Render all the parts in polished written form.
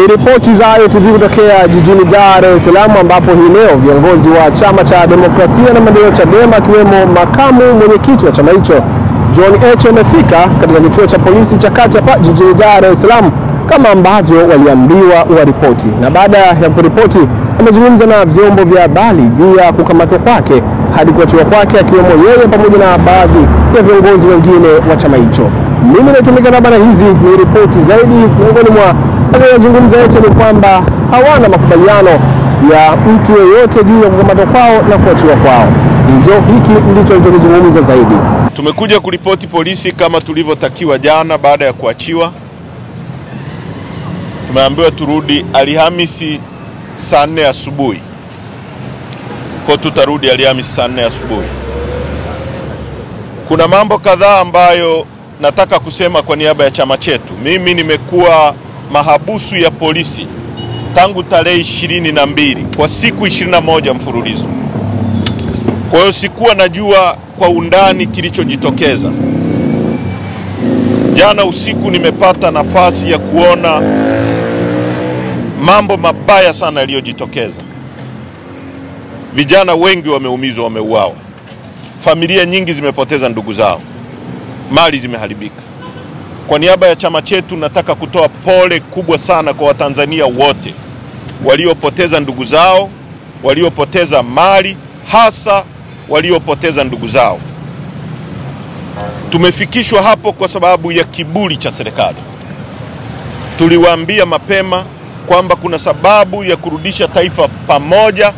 ripoti za ITV kutokea jijini Dar es Salaam, ambapo hii leo viongozi wa Chama cha Demokrasia na Maendeleo Chadema, akiwemo makamu mwenyekiti wa chama hicho John Heche, wamefika katika kituo cha polisi cha kati hapa jijini Dar es Salaam kama ambavyo waliambiwa waripoti. Na baada ya kuripoti, wamezungumza na vyombo vya habari juu ya kukamatwa kwake hadi kuachiwa kwake, akiwemo yeye pamoja na baadhi ya viongozi wengine wa chama hicho. Mimi natumika na habari hizi ni ripoti zaidi. Miongoni mwa wanayozungumza Heche ni kwamba hawana makubaliano ya mtu yeyote juu ya kukamatwa kwao na kuachiwa kwao. Hivyo hiki ndicho tunazungumza zaidi. Tumekuja kuripoti polisi kama tulivyotakiwa jana baada ya kuachiwa. Tumeambiwa turudi Alhamisi saa 4 asubuhi. Kwa tutarudi Alhamisi saa 4 asubuhi. Kuna mambo kadhaa ambayo nataka kusema kwa niaba ya chama chetu. Mimi nimekuwa mahabusu ya polisi tangu tarehe 22 kwa siku 21 mfululizo. Kwa hiyo sikuwa najua kwa undani kilichojitokeza. Jana usiku nimepata nafasi ya kuona mambo mabaya sana yaliyojitokeza. Vijana wengi wameumizwa, wameuawa. Familia nyingi zimepoteza ndugu zao. Mali zimeharibika. Kwa niaba ya chama chetu nataka kutoa pole kubwa sana kwa Watanzania wote waliopoteza ndugu zao, waliopoteza mali, hasa waliopoteza ndugu zao. Tumefikishwa hapo kwa sababu ya kiburi cha serikali. Tuliwaambia mapema kwamba kuna sababu ya kurudisha taifa pamoja,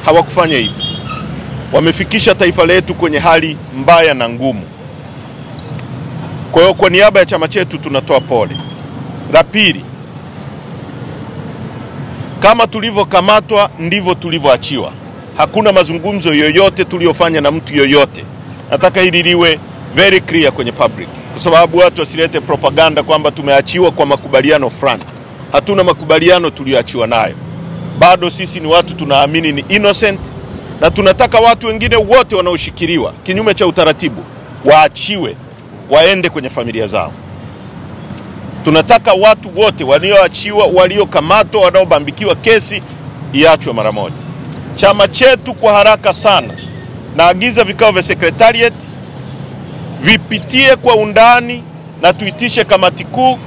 hawakufanya hivyo. Wamefikisha taifa letu kwenye hali mbaya na ngumu. Kwa hiyo kwa niaba ya chama chetu tunatoa pole. La pili, kama tulivyokamatwa ndivyo tulivyoachiwa. Hakuna mazungumzo yoyote tuliyofanya na mtu yoyote. Nataka hili liwe very clear kwenye public, kwa sababu watu wasilete propaganda kwamba tumeachiwa kwa makubaliano fulani. Hatuna makubaliano tuliyoachiwa nayo. Bado sisi ni watu tunaamini ni innocent, na tunataka watu wengine wote wanaoshikiliwa kinyume cha utaratibu waachiwe, waende kwenye familia zao. Tunataka watu wote walioachiwa, waliokamatwa, wanaobambikiwa kesi iachwe mara moja. Chama chetu kwa haraka sana naagiza vikao vya secretariat vipitie kwa undani na tuitishe kamati kuu,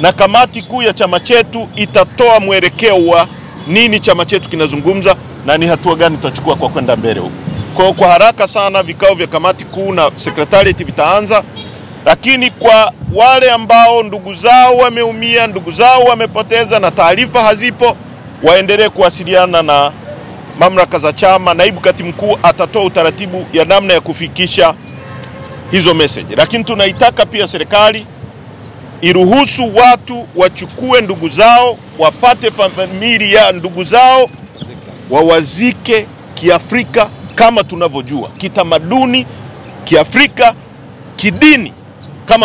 na kamati kuu ya chama chetu itatoa mwelekeo wa nini chama chetu kinazungumza na ni hatua gani tutachukua kwa kwenda mbele huko. Kwa haraka sana vikao vya kamati kuu na secretariat vitaanza. Lakini kwa wale ambao ndugu zao wameumia, ndugu zao wamepoteza na taarifa hazipo, waendelee kuwasiliana na mamlaka za chama. Naibu katibu mkuu atatoa utaratibu ya namna ya kufikisha hizo message. Lakini tunaitaka pia serikali iruhusu watu wachukue ndugu zao, wapate familia ya ndugu zao, wawazike kiafrika kama tunavyojua, kitamaduni, kiafrika, kidini kama